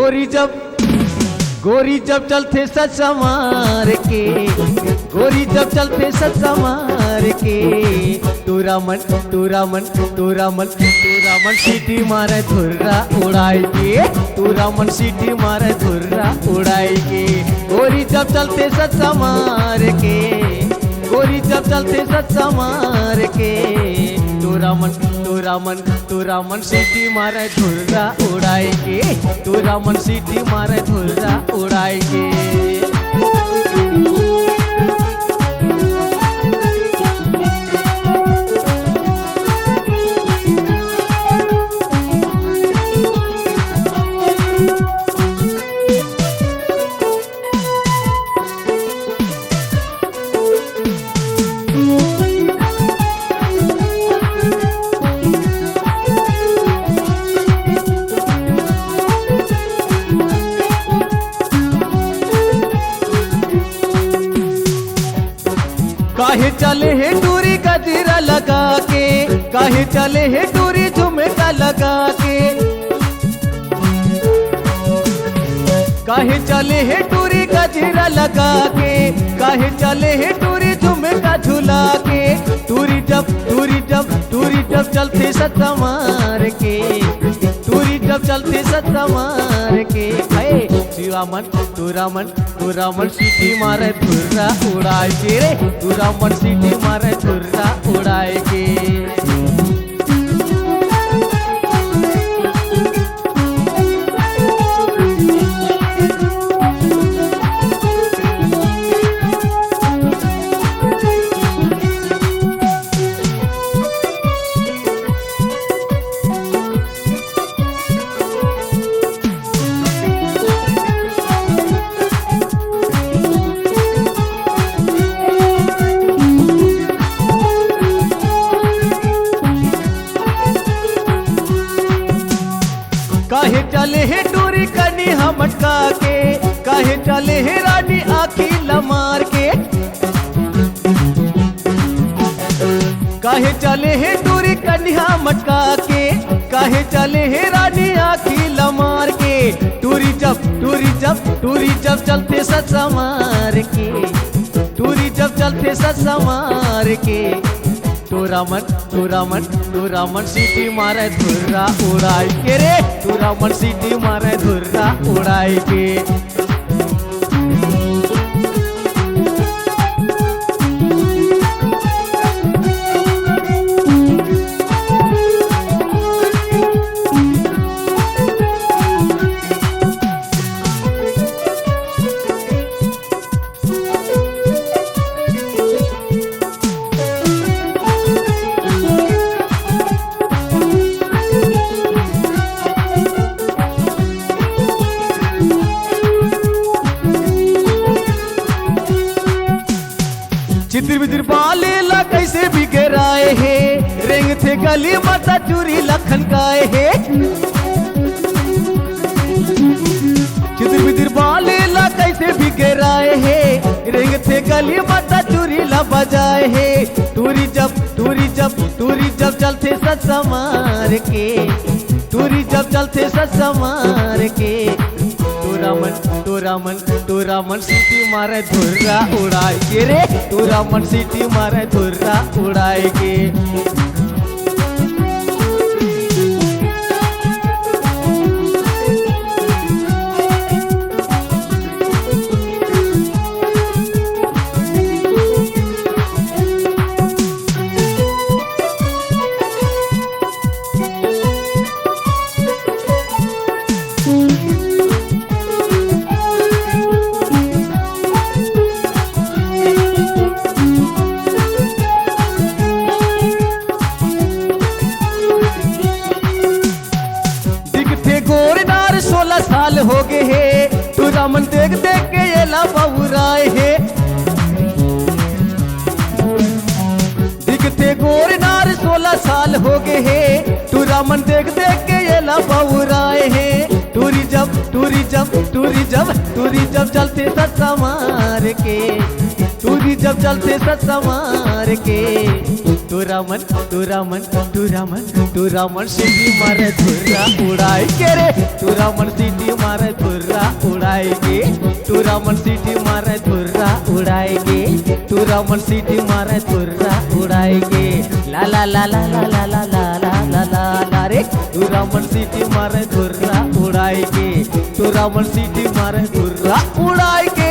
गोरी जब चलते सच संवार के, गोरी जब चलते सच संवार के, तूरा मन सीटी मारे धुर्रा उड़ाई के, तूरा मन सीटी मारे धुर्रा उड़ाई के। गोरी जब चलते सच संवार के, गोरी जब चलते सच संवार के, तूरा मन सीटी मारे धुर्रा उड़ाई के, तूरा मन सीटी मारे धुर्रा उड़ाई के। काहे चले है टूरी गजरा लगा के, काहे चले है टूरी झुमका लगा के, काहे चले है टूरी गजरा लगा के, काहे चले है टूरी झुमका झुला के। टूरी जब चलते सच संवार के, टूरी जब चलते सच संवार के, तूरा मन सीटी मारे धुर्रा उड़ाए के रे, तूरा मन सीटी मारे धुर्रा उड़ाए के। काहे चले है टूरी कनी हमटका के, काहे चले है रानी आखी लमार के, काहे चले है टूरी कनी हमटका के, काहे चले है रानी आखी लमार के। टूरी जब चलते सच संवार के, टूरी जब चलते सच संवार के, तूरा मन सीटी मारे धुर्रा उड़ाई के रे, तूरा मन सीटी मारे धुर्रा उड़ाई के। चितिर बितिर बाले ला कैसे बिगड़ाए है, रेंग थे गली माता चूरी लखन गाए है। चितिर बितिर बाले ला कैसे बिगड़ाए है, रेंग थे गली माता चूरी ला बजाए है। टूरी जब चलते सच संवार के, टूरी जब चलते सच संवार के, तूरा मन सीटी मारे धुर्रा उड़ाए के रे, तूरा मन सीटी मारे धुर्रा उड़ाए के। गोरनार 16 साल हो गए है, तूरा मन देख देख के ये ला बहुराए है। दिखते गोरनार 16 साल हो गए है, तूरा मन देख देख के ये ला बहुराए है। टूरी जब चलते सच संवार के, गोरी जब चलते सच्चा मार के तोरा मन तोरा मन तोरा मन तोरा मन सीटी मारे धुर्रा उड़ाए के रे तोरा मन सीटी मारे धुर्रा उड़ाए के तोरा मन सीटी मारे धुर्रा उड़ाए के तोरा मन सीटी मारे धुर्रा उड़ाए के ला ला ला ला ला ला ला ला ला ला ला ला रे तोरा मन सीटी मारे धुर्रा उड़ाए के तोरा मन सीटी मारे धुर्रा उड़ाए के